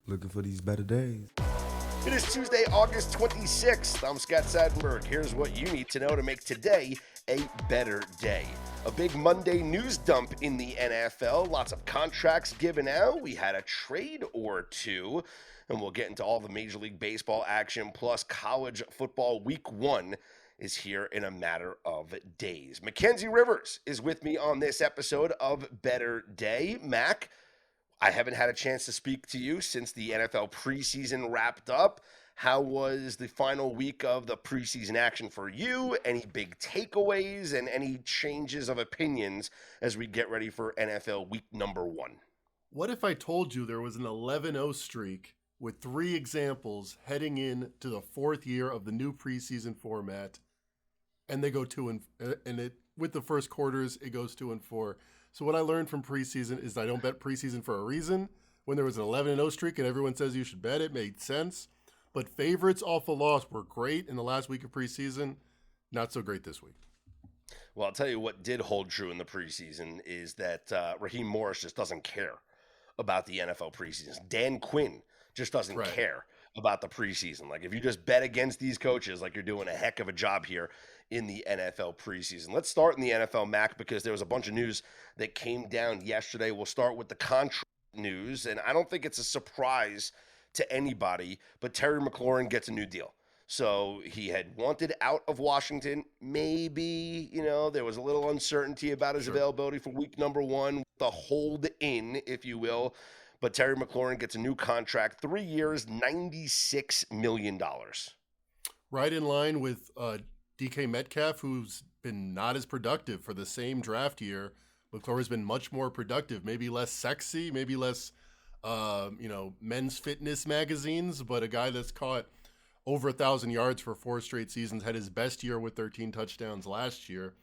Looking for these better days. It is Tuesday, August 26th. I'm Scott Seidenberg. Here's what you need to know to make today a better day. A big Monday news dump in the NFL. Lots of contracts given out. We had a trade or two. And we'll get into all the Major League Baseball action. Plus, college football week one is here in a matter of days. Mackenzie Rivers is with me on this episode of Better Day. Mac, I haven't had a chance to speak to you since the NFL preseason wrapped up. How was the final week of the preseason action for you? Any big takeaways and any changes of opinions as we get ready for NFL week number one? What if I told you there was an 11-0 streak with 3 examples heading in to the 4th year of the new preseason format, and they go 2 and it with the first quarters it goes 2-4. So what I learned from preseason is I don't bet preseason for a reason. When there was an 11-0 streak and everyone says you should bet it, made sense. But favorites off a loss were great in the last week of preseason. Not so great this week. Well, I'll tell you what did hold true in the preseason is that Raheem Morris just doesn't care about the NFL preseason. Dan Quinn just doesn't care about the preseason. Like, if you just bet against these coaches, like, you're doing a heck of a job here in the NFL preseason. Let's start in the NFL, Mac, because there was a bunch of news that came down yesterday. We'll start with the contract news, and I don't think it's a surprise to anybody, but Terry McLaurin gets a new deal. So he had wanted out of Washington. Maybe, there was a little uncertainty about his availability for week number one, the hold in, if you will. But Terry McLaurin gets a new contract, 3 years, $96 million. Right in line with DK Metcalf, who's been not as productive for the same draft year. McLaurin's been much more productive, maybe less sexy, maybe less, men's fitness magazines, but a guy that's caught over 1,000 yards for 4 straight seasons, had his best year with 13 touchdowns last year.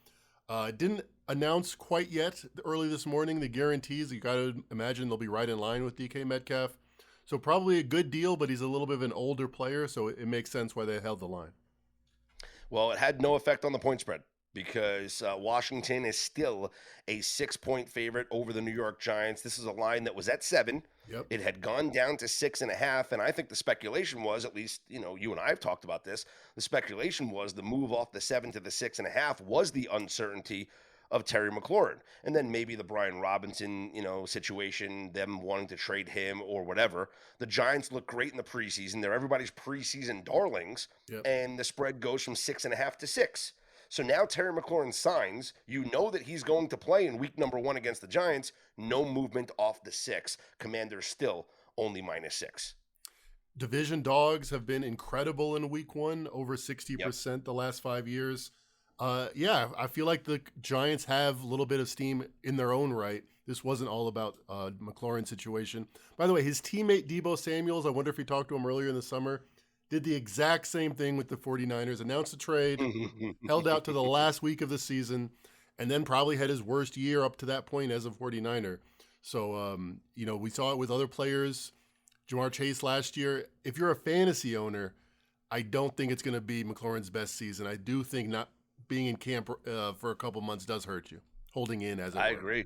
Didn't announce quite yet early this morning the guarantees. You got to imagine they'll be right in line with DK Metcalf. So probably a good deal, but he's a little bit of an older player, so it makes sense why they held the line. Well, it had no effect on the point spread because Washington is still a 6-point favorite over the New York Giants. This is a line that was at 7. Yep. It had gone down to 6.5, and I think the speculation was, at least, you and I have talked about this, the speculation was the move off the 7 to the 6.5 was the uncertainty of Terry McLaurin. And then maybe the Brian Robinson, situation, them wanting to trade him or whatever. The Giants look great in the preseason. They're everybody's preseason darlings. Yep. And the spread goes from 6.5 to 6. So now Terry McLaurin signs. You know that he's going to play in week number one against the Giants. No movement off the 6. Commanders still only -6. Division dogs have been incredible in week one, over 60% the last 5 years. I feel like the Giants have a little bit of steam in their own right. This wasn't all about McLaurin's situation. By the way, his teammate Deebo Samuels, I wonder if he talked to him earlier in the summer, did the exact same thing with the 49ers, announced a trade, held out to the last week of the season, and then probably had his worst year up to that point as a 49er. So, we saw it with other players. Jamar Chase last year. If you're a fantasy owner, I don't think it's going to be McLaurin's best season. I do think not being in camp for a couple months does hurt you, holding in as it I were. agree.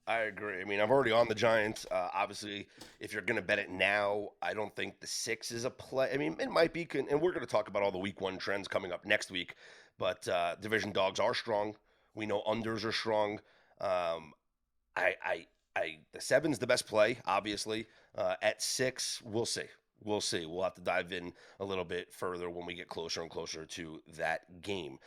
I mean, I'm already on the Giants. Obviously, if you're going to bet it now, I don't think the 6 is a play. I mean, it might be, and we're going to talk about all the week one trends coming up next week, but division dogs are strong. We know unders are strong. The 7's the best play, obviously. At 6, we'll see. We'll see. We'll have to dive in a little bit further when we get closer and closer to that game.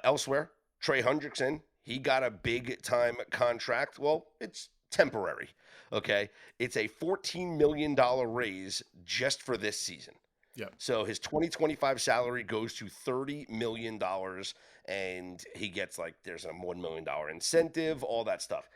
Elsewhere, Trey Hendrickson, he got a big-time contract. Well, it's temporary, okay? It's a $14 million raise just for this season. Yeah. So his 2025 salary goes to $30 million, and he gets, there's a $1 million incentive, all that stuff.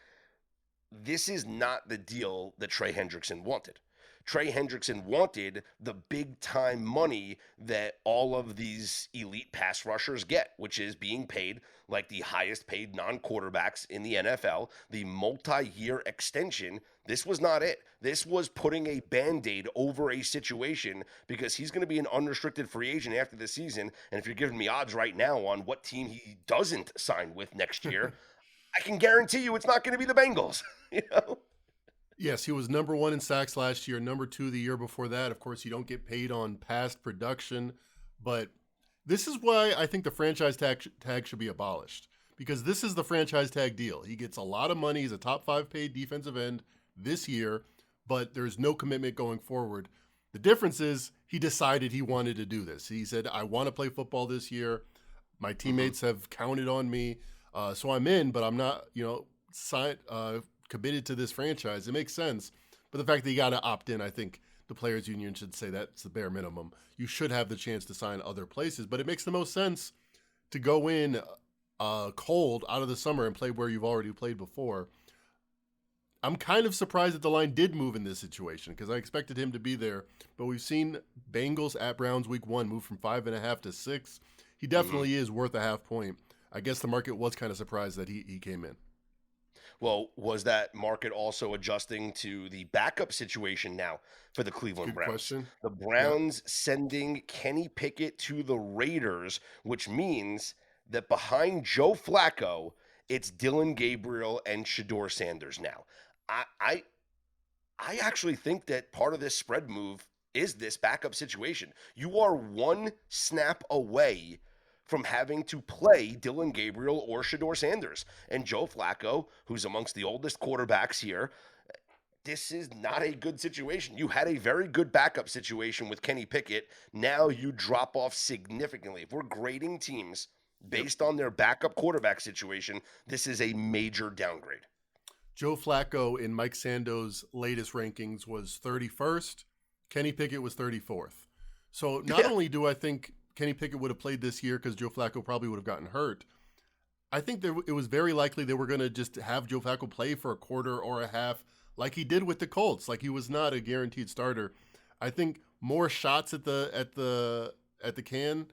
This is not the deal that Trey Hendrickson wanted. Trey Hendrickson wanted the big-time money that all of these elite pass rushers get, which is being paid like the highest-paid non-quarterbacks in the NFL, the multi-year extension. This was not it. This was putting a Band-Aid over a situation because he's going to be an unrestricted free agent after the season, and if you're giving me odds right now on what team he doesn't sign with next year, I can guarantee you it's not going to be the Bengals, Yes, he was number one in sacks last year, number two the year before that. Of course, you don't get paid on past production, but this is why I think the franchise tag should be abolished, because this is the franchise tag deal. He gets a lot of money. He's a top 5 paid defensive end this year, but there's no commitment going forward. The difference is he decided he wanted to do this. He said, I want to play football this year. My teammates have counted on me, so I'm in, but I'm not, committed to this franchise. It makes sense. But the fact that you got to opt in, I think the players union should say that's the bare minimum. You should have the chance to sign other places, but it makes the most sense to go in cold out of the summer and play where you've already played before. I'm kind of surprised that the line did move in this situation because I expected him to be there, but we've seen Bengals at Browns week 1 move from 5.5 to 6. He definitely is worth a half point. I guess the market was kind of surprised that he came in. Well, was that market also adjusting to the backup situation now for the Cleveland Browns? Question. The Browns sending Kenny Pickett to the Raiders, which means that behind Joe Flacco, it's Dylan Gabriel and Shedeur Sanders now. I actually think that part of this spread move is this backup situation. You are one snap away from having to play Dylan Gabriel or Shedeur Sanders. And Joe Flacco, who's amongst the oldest quarterbacks here, this is not a good situation. You had a very good backup situation with Kenny Pickett. Now you drop off significantly. If we're grading teams based on their backup quarterback situation, this is a major downgrade. Joe Flacco in Mike Sando's latest rankings was 31st. Kenny Pickett was 34th. So not only do I think Kenny Pickett would have played this year because Joe Flacco probably would have gotten hurt, I think it was very likely they were going to just have Joe Flacco play for a quarter or a half like he did with the Colts. Like he was not a guaranteed starter. I think more shots at the can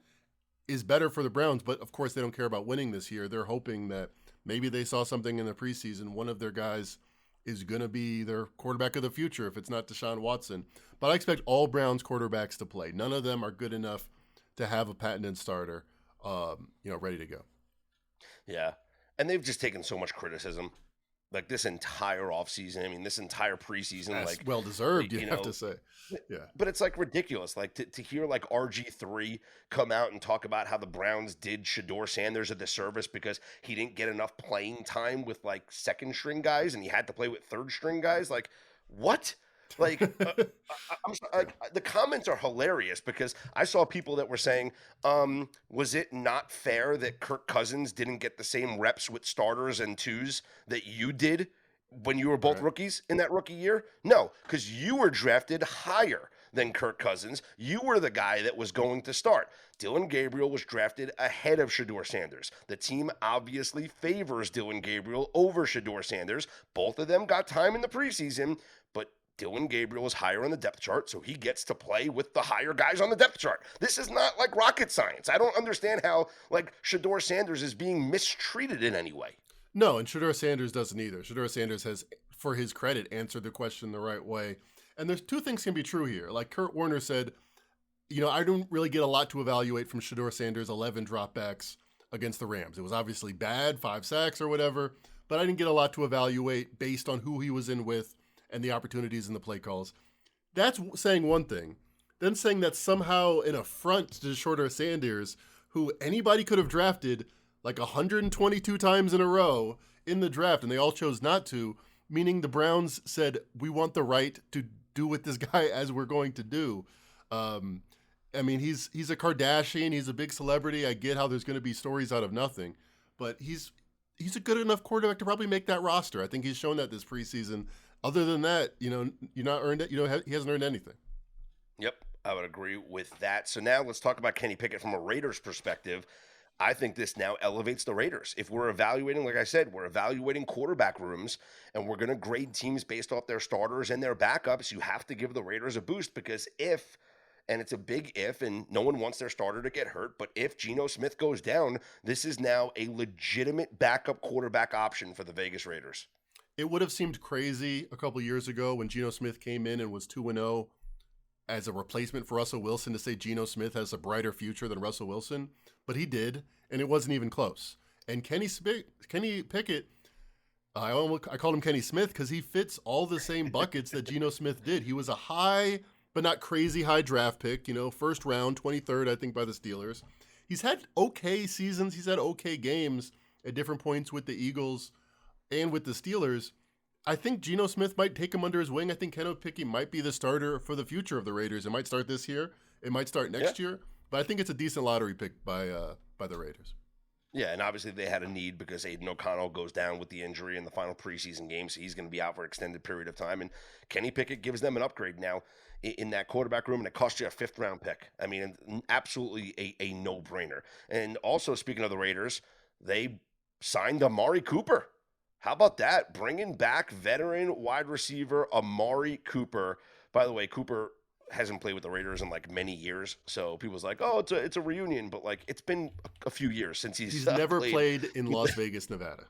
is better for the Browns, but of course they don't care about winning this year. They're hoping that maybe they saw something in the preseason. One of their guys is going to be their quarterback of the future if it's not Deshaun Watson. But I expect all Browns quarterbacks to play. None of them are good enough to have a patented starter, ready to go. Yeah. And they've just taken so much criticism. Like this entire offseason, I mean, this entire preseason. That's like well-deserved, you have to say. Yeah. But it's like ridiculous. Like to hear like RG3 come out and talk about how the Browns did Shedeur Sanders a disservice because he didn't get enough playing time with like second string guys and he had to play with third string guys. Like, what? Like, the comments are hilarious because I saw people that were saying, was it not fair that Kirk Cousins didn't get the same reps with starters and twos that you did when you were both rookies in that rookie year? No, because you were drafted higher than Kirk Cousins. You were the guy that was going to start. Dylan Gabriel was drafted ahead of Shedeur Sanders. The team obviously favors Dylan Gabriel over Shedeur Sanders. Both of them got time in the preseason, but Dylan Gabriel is higher on the depth chart, so he gets to play with the higher guys on the depth chart. This is not like rocket science. I don't understand how like Shedeur Sanders is being mistreated in any way. No, and Shedeur Sanders doesn't either. Shedeur Sanders has, for his credit, answered the question the right way. And there's two things can be true here. Like Kurt Warner said, I don't really get a lot to evaluate from Shedeur Sanders' 11 dropbacks against the Rams. It was obviously bad, 5 sacks or whatever, but I didn't get a lot to evaluate based on who he was in with and the opportunities and the play calls. That's saying one thing. Then saying that somehow an affront to Shedeur Sanders, who anybody could have drafted like 122 times in a row in the draft, and they all chose not to, meaning the Browns said, we want the right to do with this guy as we're going to do. I mean, he's a Kardashian. He's a big celebrity. I get how there's going to be stories out of nothing, but he's a good enough quarterback to probably make that roster. I think he's shown that this preseason. Other than that, you're not earned it. He hasn't earned anything. Yep, I would agree with that. So now let's talk about Kenny Pickett from a Raiders perspective. I think this now elevates the Raiders. If we're evaluating, like I said, we're evaluating quarterback rooms and we're going to grade teams based off their starters and their backups, you have to give the Raiders a boost because if, and it's a big if, and no one wants their starter to get hurt, but if Geno Smith goes down, this is now a legitimate backup quarterback option for the Vegas Raiders. It would have seemed crazy a couple years ago when Geno Smith came in and was 2-0 as a replacement for Russell Wilson to say Geno Smith has a brighter future than Russell Wilson, but he did, and it wasn't even close. And Kenny Pickett, I called him Kenny Smith because he fits all the same buckets that Geno Smith did. He was a high, but not crazy high draft pick, first round, 23rd, I think, by the Steelers. He's had okay seasons. He's had okay games at different points with the Eagles and with the Steelers. I think Geno Smith might take him under his wing. I think Kenneth Pickey might be the starter for the future of the Raiders. It might start this year. It might start next year. But I think it's a decent lottery pick by the Raiders. Yeah, and obviously they had a need because Aiden O'Connell goes down with the injury in the final preseason game, so he's going to be out for an extended period of time. And Kenny Pickett gives them an upgrade now in that quarterback room, and it costs you a fifth-round pick. I mean, absolutely a no-brainer. And also, speaking of the Raiders, they signed Amari Cooper. How about that? Bringing back veteran wide receiver Amari Cooper. By the way, Cooper hasn't played with the Raiders in like many years, so people's like, oh, it's a reunion, but like it's been a few years since he's never played in Las Vegas, Nevada.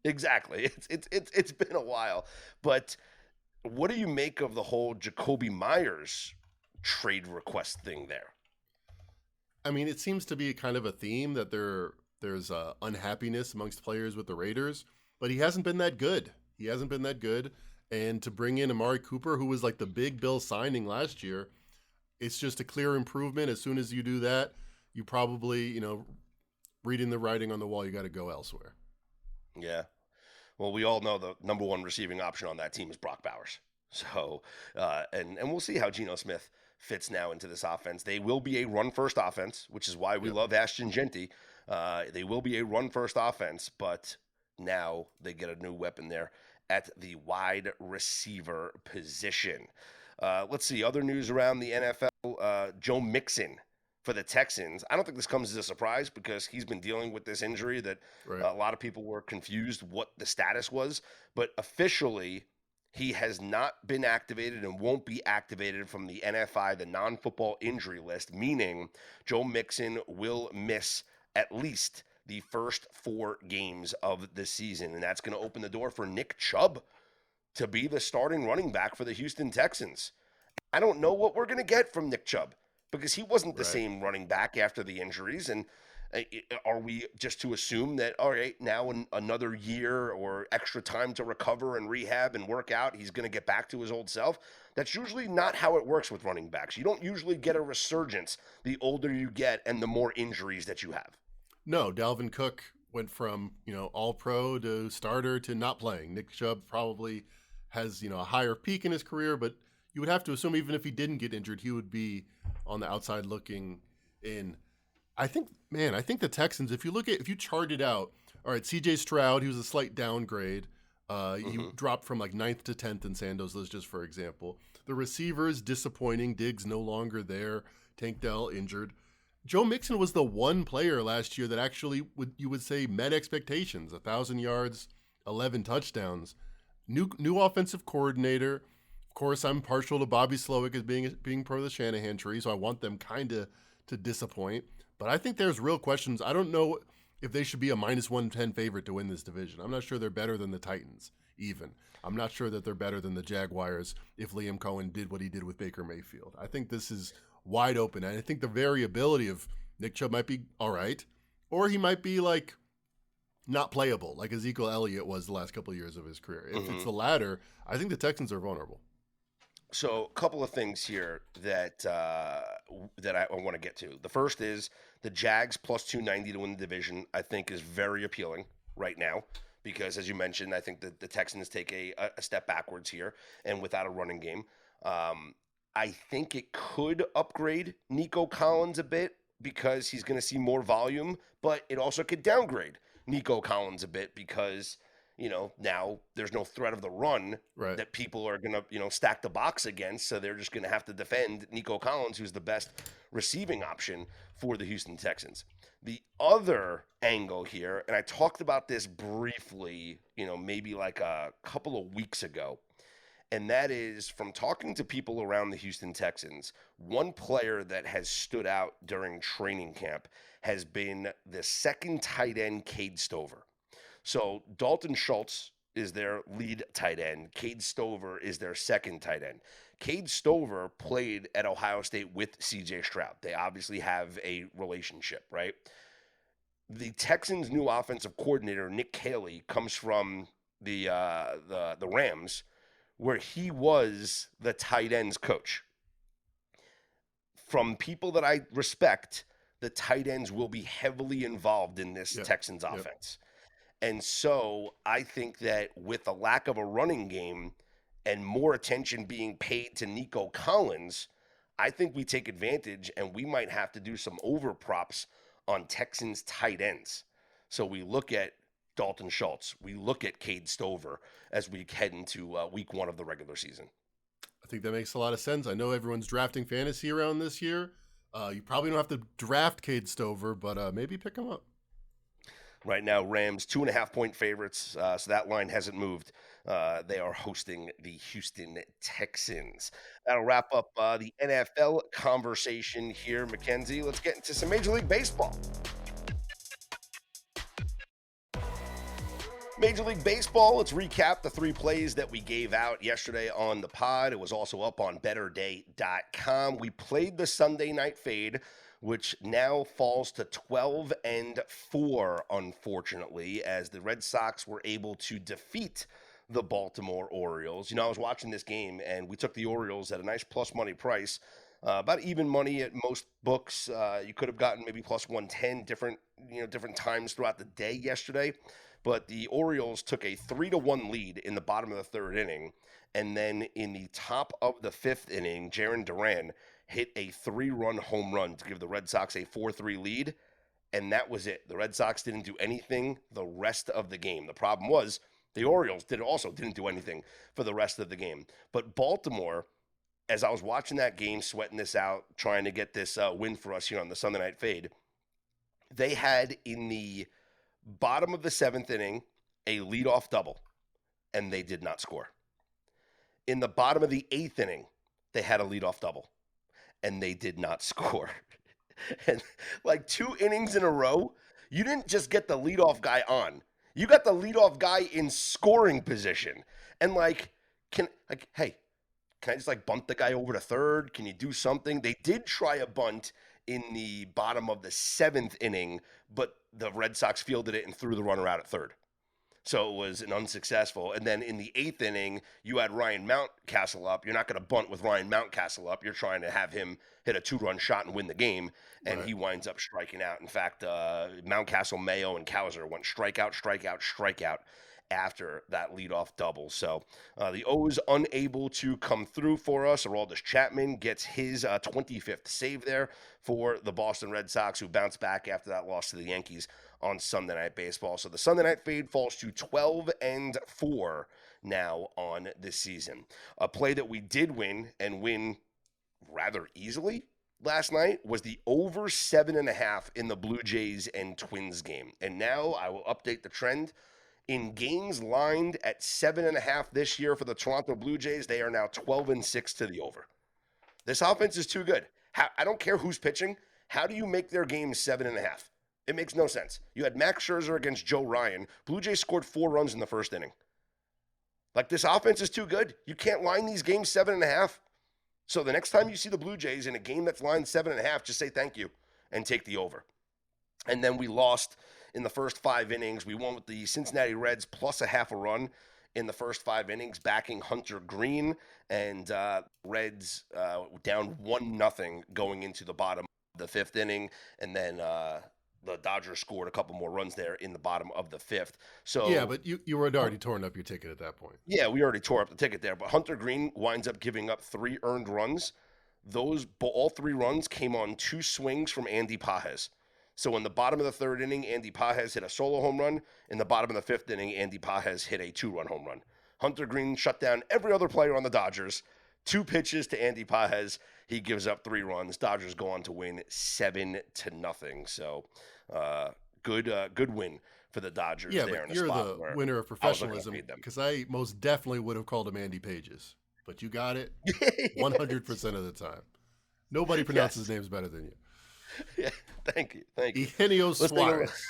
Exactly, it's been a while. But what do you make of the whole Jacoby Myers trade request thing there? I mean, it seems to be kind of a theme that there's unhappiness amongst players with the Raiders, but he hasn't been that good. And to bring in Amari Cooper, who was like the big bill signing last year, it's just a clear improvement. As soon as you do that, you probably, reading the writing on the wall, you got to go elsewhere. Yeah. Well, we all know the number one receiving option on that team is Brock Bowers. So, and we'll see how Geno Smith fits now into this offense. They will be a run-first offense, which is why we love Ashton Jeanty. They will be a run-first offense, but now they get a new weapon there at the wide receiver position. Let's see, other news around the NFL. Joe Mixon for the Texans. I don't think this comes as a surprise because he's been dealing with this injury that a lot of people were confused what the status was. But officially, he has not been activated and won't be activated from the NFI, the non-football injury list, meaning Joe Mixon will miss at least the first 4 games of the season. And that's going to open the door for Nick Chubb to be the starting running back for the Houston Texans. I don't know what we're going to get from Nick Chubb because he wasn't the same running back after the injuries. And are we just to assume that, all right, now another year or extra time to recover and rehab and work out, he's going to get back to his old self? That's usually not how it works with running backs. You don't usually get a resurgence the older you get and the more injuries that you have. No, Dalvin Cook went from, all pro to starter to not playing. Nick Chubb probably has, a higher peak in his career, but you would have to assume even if he didn't get injured, he would be on the outside looking in. I think the Texans, if you chart it out, all right, CJ Stroud, he was a slight downgrade. He dropped from like 9th to 10th in Sandoz list, just for example. The receivers, disappointing. Diggs no longer there. Tank Dell injured. Joe Mixon was the one player last year that actually you would say met expectations. 1,000 yards, 11 touchdowns. New offensive coordinator. Of course, I'm partial to Bobby Slowick as being part of the Shanahan tree, so I want them kind of to disappoint. But I think there's real questions. I don't know if they should be a minus 110 favorite to win this division. I'm not sure they're better than the Titans, even. I'm not sure that they're better than the Jaguars if Liam Cohen did what he did with Baker Mayfield. I think this is wide open. And I think the variability of Nick Chubb might be all right, or he might be like not playable, like Ezekiel Elliott was the last couple of years of his career. If it's the latter, I think the Texans are vulnerable. So a couple of things here that I want to get to. The first is the Jags plus 290 to win the division, I think is very appealing right now because, as you mentioned, I think that the Texans take a step backwards here and without a running game. I think it could upgrade Nico Collins a bit because he's going to see more volume, but it also could downgrade Nico Collins a bit because, now there's no threat of the run that people are going to, stack the box against. So they're just going to have to defend Nico Collins, who's the best receiving option for the Houston Texans. The other angle here, and I talked about this briefly, maybe like a couple of weeks ago, and that is from talking to people around the Houston Texans, one player that has stood out during training camp has been the second tight end, Cade Stover. So Dalton Schultz is their lead tight end. Cade Stover is their second tight end. Cade Stover played at Ohio State with CJ Stroud. They obviously have a relationship, right? The Texans' new offensive coordinator, Nick Caley, comes from the Rams, where he was the tight ends coach. From people that I respect, the tight ends will be heavily involved in this Yep. Texans Yep. offense. And so I think that with the lack of a running game and more attention being paid to Nico Collins, I think we take advantage and we might have to do some over props on Texans tight ends. So we look at Dalton Schultz, we look at Cade Stover as we head into week 1 of the regular season. I think that makes a lot of sense. I know everyone's drafting fantasy around this year. You probably don't have to draft Cade Stover, but maybe pick him up. Right now, Rams 2.5-point favorites, so that line hasn't moved. They are hosting the Houston Texans. That'll wrap up the NFL conversation here, Mackenzie. Let's get into some Major League Baseball. Major League Baseball, let's recap the 3 plays that we gave out yesterday on the pod. It was also up on betterday.com. We played the Sunday night fade, which now falls to 12-4, unfortunately, as the Red Sox were able to defeat the Baltimore Orioles. You know, I was watching this game, and we took the Orioles at a nice plus money price. About even money at most books. You could have gotten maybe plus 110 different times throughout the day yesterday. But the Orioles took a 3-1 lead in the bottom of the 3rd inning. And then in the top of the 5th inning, Jarren Duran hit a 3-run home run to give the Red Sox a 4-3 lead. And that was it. The Red Sox didn't do anything the rest of the game. The problem was the Orioles didn't do anything for the rest of the game. But Baltimore, as I was watching that game, sweating this out, trying to get this win for us here on the Sunday Night Fade, they had in the bottom of the 7th inning a leadoff double, and they did not score. In the bottom of the 8th inning, they had a leadoff double, and they did not score. And like 2 innings in a row, you didn't just get the leadoff guy on. You got the leadoff guy in scoring position. And hey, can I just bunt the guy over to third? Can you do something? They did try a bunt in the bottom of the 7th inning, but the Red Sox fielded it and threw the runner out at third. So it was an unsuccessful. And then in the 8th inning, you had Ryan Mountcastle up. You're not going to bunt with Ryan Mountcastle up. You're trying to have him hit a 2-run shot and win the game, and He winds up striking out. In fact, Mountcastle, Mayo, and Cowser went strikeout after that leadoff double. So the O's unable to come through for us. Aroldis Chapman gets his 25th save there for the Boston Red Sox, who bounced back after that loss to the Yankees on Sunday Night Baseball. So the Sunday Night Fade falls to 12-4 now on this season. A play that we did win and win rather easily last night was the over 7.5 in the Blue Jays and Twins game. And now I will update the trend. In games lined at 7.5 this year for the Toronto Blue Jays, they are now 12-6 to the over. This offense is too good. I don't care who's pitching. How do you make their games 7.5? It makes no sense. You had Max Scherzer against Joe Ryan. Blue Jays scored 4 runs in the 1st inning. This offense is too good. You can't line these games 7.5. So the next time you see the Blue Jays in a game that's lined 7.5, just say thank you and take the over. And then we lost in the first 5 innings. We won with the Cincinnati Reds plus a half a run in the first 5 innings, backing Hunter Green, and Reds down 1-0 going into the bottom of the 5th inning. And then the Dodgers scored a couple more runs there in the bottom of the 5th. So yeah, but you were already torn up your ticket at that point. Yeah, we already tore up the ticket there. But Hunter Green winds up giving up 3 earned runs. All 3 runs came on 2 swings from Andy Pages. So in the bottom of the 3rd inning, Andy Pages hit a solo home run. In the bottom of the 5th inning, Andy Pages hit a 2-run home run. Hunter Green shut down every other player on the Dodgers. 2 pitches to Andy Pages. He gives up 3 runs. Dodgers go on to win 7-0. So good win for the Dodgers. Yeah, there but in a you're spot the winner of professionalism, them. because I most definitely would have called him Andy Pages, but you got it 100% of the time. Nobody pronounces his names better than you. Yeah, thank you. Eugenio Suarez.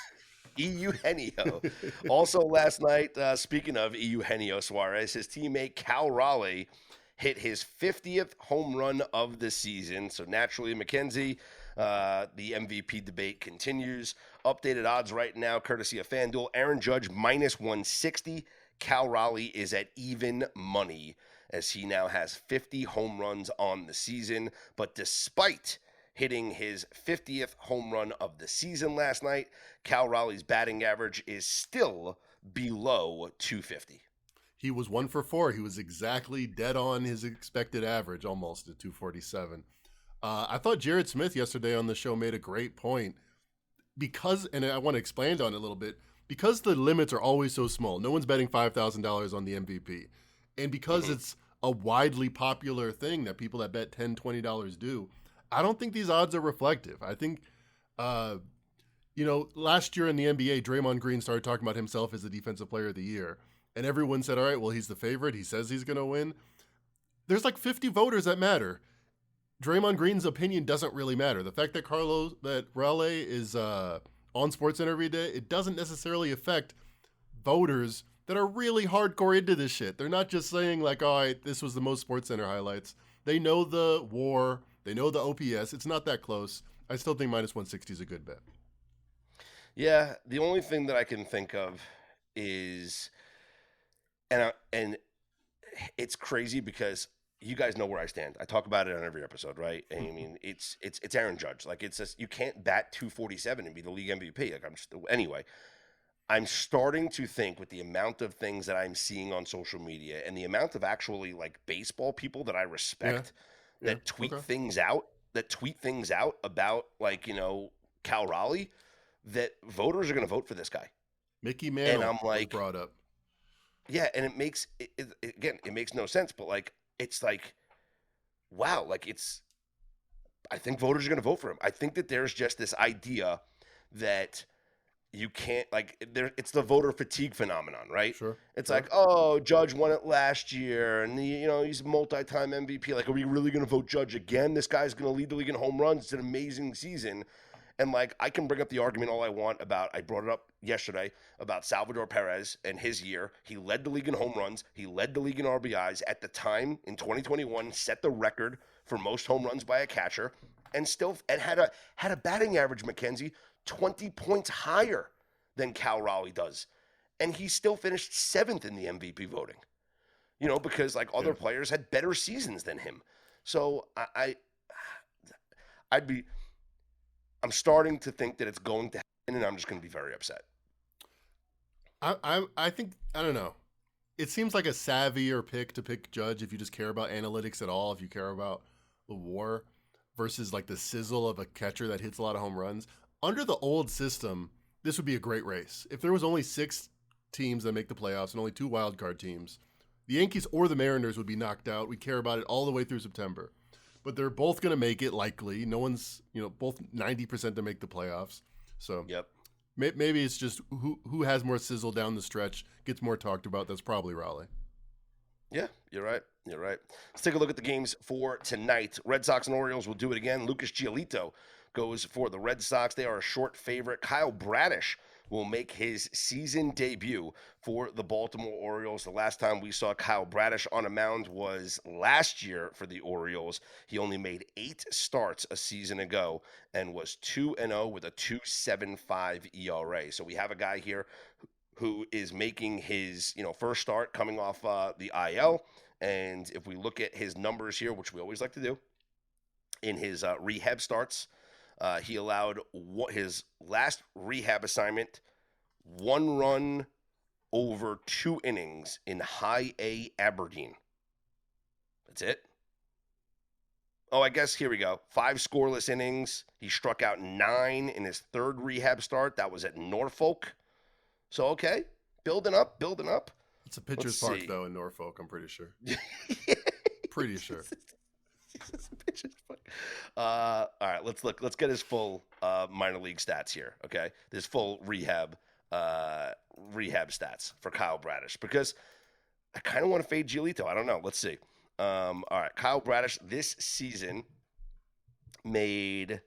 Eugenio. Also last night, speaking of Eugenio Suarez, his teammate Cal Raleigh hit his 50th home run of the season. So naturally, Mackenzie, the MVP debate continues. Updated odds right now, courtesy of FanDuel. Aaron Judge minus 160. Cal Raleigh is at even money as he now has 50 home runs on the season. But despite hitting his 50th home run of the season last night, Cal Raleigh's batting average is still below 250. He was 1 for 4. He was exactly dead on his expected average, almost at 247. I thought Jared Smith yesterday on the show made a great point because, and I want to expand on it a little bit, because the limits are always so small. No one's betting $5,000 on the MVP. And because it's a widely popular thing that people that bet $10, $20 do, I don't think these odds are reflective. I think, last year in the NBA, Draymond Green started talking about himself as the defensive player of the year. And everyone said, all right, well, he's the favorite. He says he's going to win. There's like 50 voters that matter. Draymond Green's opinion doesn't really matter. The fact that Raleigh is on SportsCenter every day, it doesn't necessarily affect voters that are really hardcore into this shit. They're not just saying like, all right, this was the most SportsCenter highlights. They know the WAR. They know the OPS. It's not that close. I still think minus 160 is a good bet. Yeah, the only thing that I can think of is, and it's crazy because you guys know where I stand. I talk about it on every episode, right? And I mean, it's Aaron Judge. Like, it's just, you can't bat 247 and be the league MVP. Like, anyway. I'm starting to think, with the amount of things that I'm seeing on social media and the amount of actually like baseball people that I respect that tweet things out about, like, Cal Raleigh, that voters are going to vote for this guy. Mickey Mantle, and I'm like, brought up. Yeah, and it makes it makes no sense, but like, it's like, wow, like, I think voters are going to vote for him. I think that there's just this idea that you can't, like, it's the voter fatigue phenomenon, right? Sure. It's like, oh, Judge won it last year, and he's a multi-time MVP. Like, are we really going to vote Judge again? This guy's going to lead the league in home runs. It's an amazing season. And like, I can bring up the argument all I want about, I brought it up yesterday about Salvador Perez and his year. He led the league in home runs. He led the league in RBIs at the time in 2021, set the record for most home runs by a catcher, and had a batting average, Mackenzie, 20 points higher than Cal Raleigh does. And he still finished 7th in the MVP voting, because like other players had better seasons than him. So I'm starting to think that it's going to happen, and I'm just going to be very upset. I think, I don't know. It seems like a savvier pick to pick Judge if you just care about analytics at all, if you care about the WAR versus like the sizzle of a catcher that hits a lot of home runs. Under the old system, this would be a great race. If there was only 6 teams that make the playoffs and only 2 wild card teams, the Yankees or the Mariners would be knocked out. We care about it all the way through September. But they're both going to make it likely. No one's, both 90% to make the playoffs. So yep. Maybe it's just who has more sizzle down the stretch, gets more talked about. That's probably Raleigh. Yeah, you're right. Let's take a look at the games for tonight. Red Sox and Orioles will do it again. Lucas Giolito goes for the Red Sox. They are a short favorite. Kyle Bradish will make his season debut for the Baltimore Orioles. The last time we saw Kyle Bradish on a mound was last year for the Orioles. He only made 8 starts a season ago and was 2-0 with a 2.75 ERA. So we have a guy here who is making his first start coming off the IL. And if we look at his numbers here, which we always like to do, in his rehab starts, he allowed his last rehab assignment 1 run over 2 innings in High A Aberdeen. That's it. Oh, I guess here we go. 5 scoreless innings. He struck out 9 in his 3rd rehab start. That was at Norfolk. So, okay, building up. It's a pitcher's park, though, in Norfolk, I'm pretty sure. Pretty sure. All right, let's look. Let's get his full minor league stats here, okay? His full rehab stats for Kyle Bradish, because I kind of want to fade Giolito. I don't know. Let's see. All right, Kyle Bradish this season made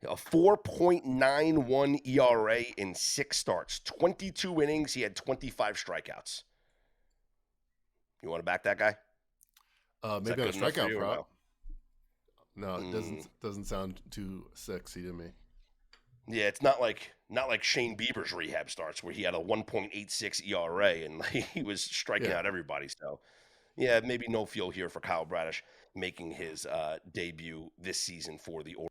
a 4.91 ERA in 6 starts, 22 innings. He had 25 strikeouts. You want to back that guy? Maybe on a strikeout prop. No, it doesn't sound too sexy to me. Yeah, it's not like Not like Shane Bieber's rehab starts where he had a 1.86 ERA and he was striking Yeah. out everybody. So, yeah, maybe no feel here for Kyle Bradish making his debut this season for the Orioles.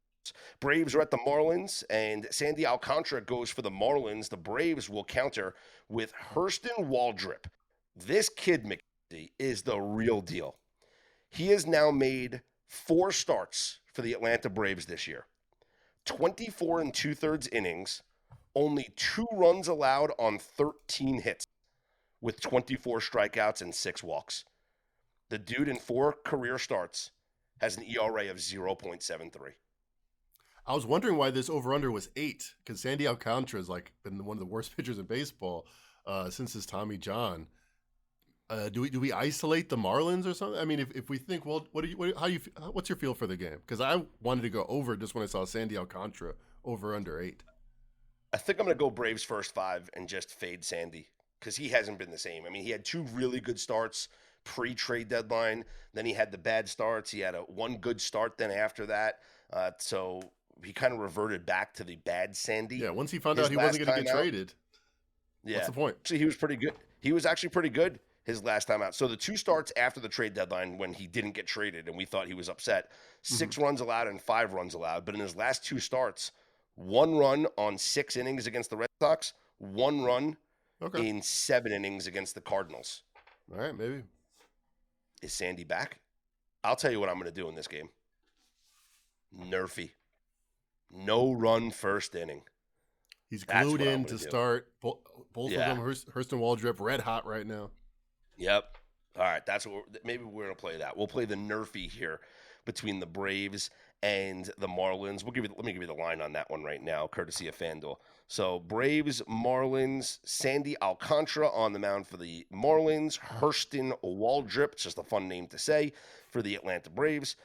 Braves are at the Marlins, and Sandy Alcantara goes for the Marlins. The Braves will counter with Hurston Waldrip. This kid, McKenzie, is the real deal. He has now made 4 starts for the Atlanta Braves this year. 24 and 2/3 innings, only 2 runs allowed on 13 hits, with 24 strikeouts and 6 walks. The dude in 4 career starts has an ERA of 0.73. I was wondering why this over-under was 8, because Sandy Alcantara has like been one of the worst pitchers in baseball since his Tommy John. Do we isolate the Marlins or something? I mean, if we think, well, what's your feel for the game? Because I wanted to go over just when I saw Sandy Alcantara over under 8. I think I'm going to go Braves first 5 and just fade Sandy because he hasn't been the same. I mean, he had 2 really good starts pre-trade deadline. Then he had the bad starts. He had one good start then after that. So he kind of reverted back to the bad Sandy. Yeah, once he found out he wasn't going to get traded. Yeah. What's the point? Actually, he was pretty good. He was actually pretty good his last time out. So the 2 starts after the trade deadline when he didn't get traded and we thought he was upset, 6 runs allowed and 5 runs allowed. But in his last 2 starts, 1 run on 6 innings against the Red Sox, 1 run in 7 innings against the Cardinals. All right, maybe. Is Sandy back? I'll tell you what I'm going to do in this game. Nerfy. No run first inning. He's glued in to start. Both of them, Hurston Waldrip, red hot right now. Yep. All right, that's what maybe we're going to play that. We'll play the Nerfy here between the Braves and the Marlins. Let me give you the line on that one right now, courtesy of FanDuel. So Braves, Marlins, Sandy Alcantara on the mound for the Marlins, Hurston Waldrip, it's just a fun name to say, for the Atlanta Braves.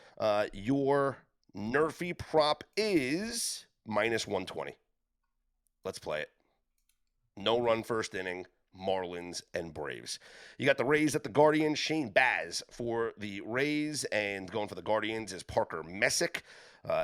Your Nerfy prop is -120. Let's play it. No run first inning, Marlins and Braves. You got the Rays at the Guardians. Shane Baz for the Rays, and going for the Guardians is Parker Messick.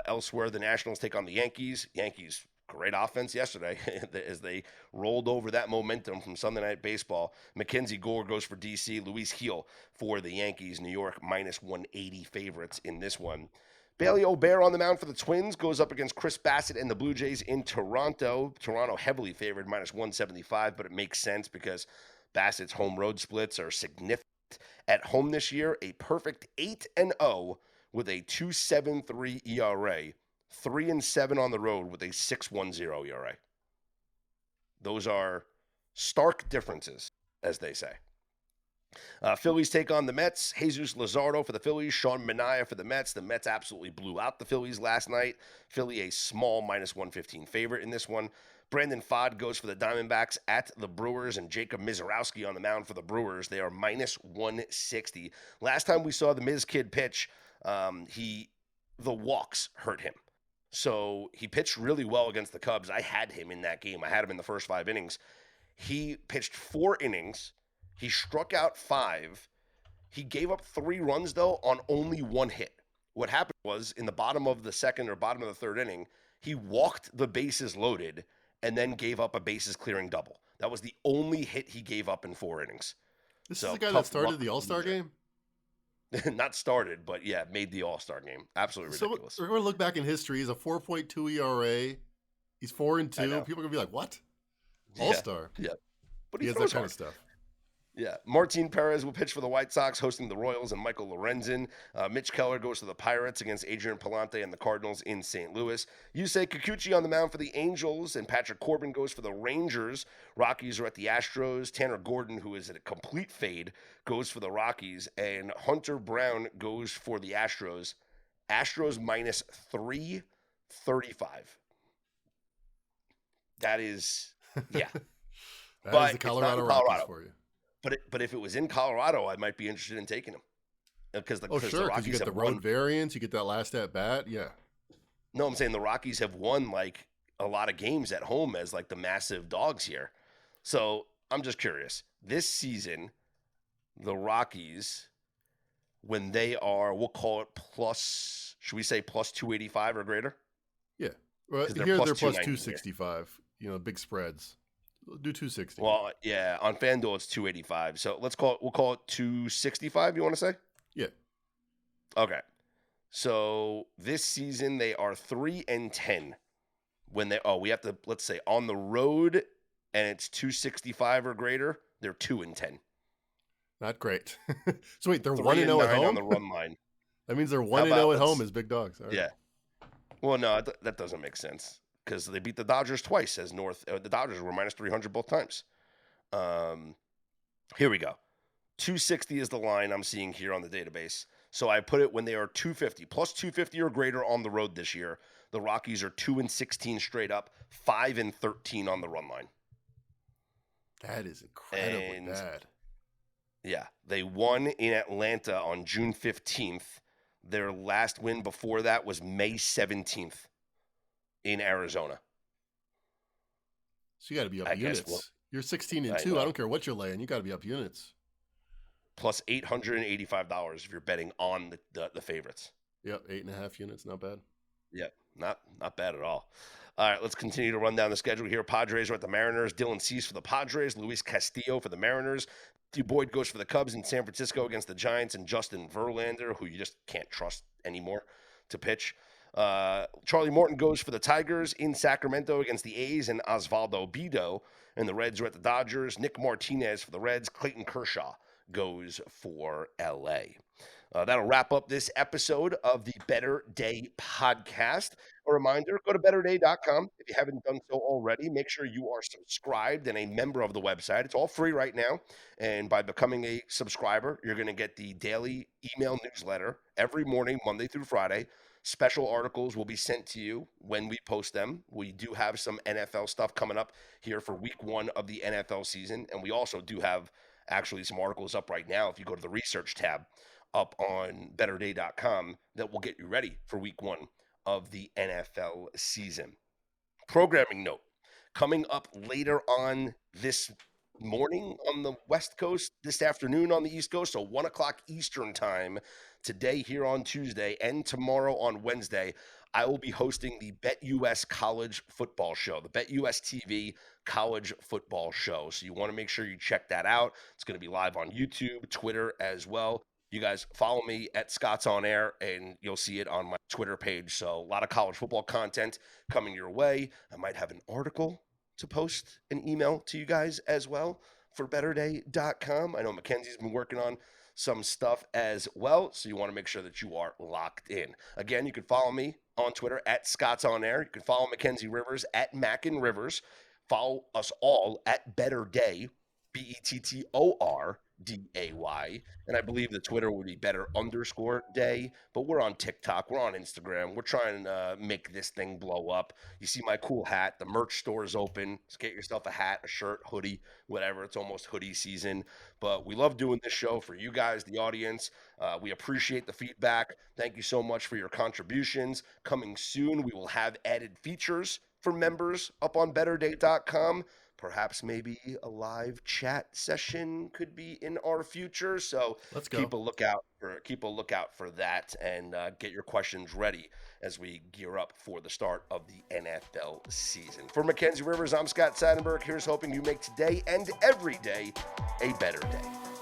Elsewhere, the Nationals take on the Yankees. Yankees, great offense yesterday as they rolled over that momentum from Sunday Night Baseball. Mackenzie Gore goes for DC. Luis Gil for the Yankees. New York -180 favorites in this one. Bailey O'Bear on the mound for the Twins goes up against Chris Bassett and the Blue Jays in Toronto. Toronto heavily favored, -175, but it makes sense because Bassett's home road splits are significant. At home this year, a perfect 8-0 with a 2.73 ERA, 3-7 on the road with a 6.10 ERA. Those are stark differences, as they say. Phillies take on the Mets. Jesus Luzardo for the Phillies. Sean Manaea for the Mets. The Mets absolutely blew out the Phillies last night. Philly a small -115 favorite in this one. Brandon Pfaadt goes for the Diamondbacks at the Brewers, and Jacob Mizorowski on the mound for the Brewers. They are -160. Last time we saw the Miz kid pitch, the walks hurt him. So he pitched really well against the Cubs. I had him in that game. I had him in the first 5 innings. He pitched 4 innings. He struck out 5. He gave up 3 runs, though, on only 1 hit. What happened was, in the bottom of the second or bottom of the third inning, he walked the bases loaded and then gave up a bases-clearing double. That was the only hit he gave up in 4 innings. This is the guy that started the All-Star game? Not started, but, yeah, made the All-Star game. Absolutely ridiculous. So we're going to look back in history. He's a 4.2 ERA. He's 4-2. People are going to be like, what? All-Star. Yeah. But he has that kind of stuff. Yeah, Martin Perez will pitch for the White Sox, hosting the Royals and Michael Lorenzen. Mitch Keller goes to the Pirates against Adrian Palante and the Cardinals in St. Louis. Yusei Kikuchi on the mound for the Angels, and Patrick Corbin goes for the Rangers. Rockies are at the Astros. Tanner Gordon, who is at a complete fade, goes for the Rockies, and Hunter Brown goes for the Astros. Astros -335. That is, yeah. That is the Colorado Rockies for you. But if it was in Colorado, I might be interested in taking him. Because because you get the road variance, you get that last at bat, yeah. No, I'm saying the Rockies have won like a lot of games at home as like the massive dogs here. So I'm just curious. This season, the Rockies, when they are, we'll call it plus, should we say plus 285 or greater? Yeah. Well, because they're here plus they're plus 290 here. 265. Big spreads. Do 260. Well, yeah, on FanDuel it's 285. So we'll call it 265. You want to say? Yeah. Okay. So this season they are 3-10 when we have to, let's say, on the road and it's 265 or greater, they're 2-10. Not great. So wait, they're 3-9 1-0 at on home? the run line. That means they're How about 1-0 at home as big dogs. All right. Yeah. Well, no, that doesn't make sense because they beat the Dodgers twice as the Dodgers were minus 300 both times. Here we go. 260 is the line I'm seeing here on the database. So I put it when they are 250, plus 250 or greater on the road this year. The Rockies are 2-16 straight up, 5-13 on the run line. That is incredibly bad. Yeah, they won in Atlanta on June 15th. Their last win before that was May 17th in Arizona. So you got to be up units. You're 16-2. I don't care what you're laying. You got to be up units. Plus $885 if you're betting on the favorites. Yep, 8.5 units. Not bad. Yep, not bad at all. All right, let's continue to run down the schedule here. Padres are at the Mariners. Dylan Cease for the Padres. Luis Castillo for the Mariners. Matthew Boyd goes for the Cubs in San Francisco against the Giants, and Justin Verlander, who you just can't trust anymore to pitch. Charlie Morton goes for the Tigers in Sacramento against the A's and Osvaldo Bido. And the Reds are at the Dodgers. Nick Martinez for the Reds. Clayton Kershaw goes for L.A. That'll wrap up this episode of the Better Day podcast. A reminder, go to betterday.com. If you haven't done so already, make sure you are subscribed and a member of the website. It's all free right now. And by becoming a subscriber, you're going to get the daily email newsletter every morning, Monday through Friday. Special articles will be sent to you when we post them. We do have some NFL stuff coming up here for week 1 of the NFL season. And we also do have actually some articles up right now if you go to the research tab up on betterday.com that will get you ready for week 1 of the NFL season. Programming note, coming up later on this morning on the West Coast, this afternoon on the East Coast, so 1 o'clock Eastern time, today here on Tuesday and tomorrow on Wednesday, I will be hosting the BetUS College Football Show, the BetUS TV College Football Show. So you want to make sure you check that out. It's going to be live on YouTube, Twitter as well. You guys follow me at Scott's On Air, and you'll see it on my Twitter page. So a lot of college football content coming your way. I might have an article to post and email to you guys as well for betterday.com. I know Mackenzie's been working on some stuff as well, so you want to make sure that you are locked in. Again, you can follow me on Twitter at Scott's On Air. You can follow Mackenzie Rivers at Mackin Rivers. Follow us all at Better Day, BETTORDAY. And I believe the Twitter would be better_day, but we're on TikTok, we're on Instagram. We're trying to make this thing blow up. You see my cool hat, the merch store is open. Just get yourself a hat, a shirt, hoodie, whatever. It's almost hoodie season, but we love doing this show for you guys, the audience. We appreciate the feedback. Thank you so much for your contributions. Coming soon, we will have added features for members up on betterday.com. Perhaps maybe a live chat session could be in our future. So let's go. Keep a lookout for that, and get your questions ready as we gear up for the start of the NFL season. For Mackenzie Rivers, I'm Scott Seidenberg. Here's hoping you make today and every day a better day.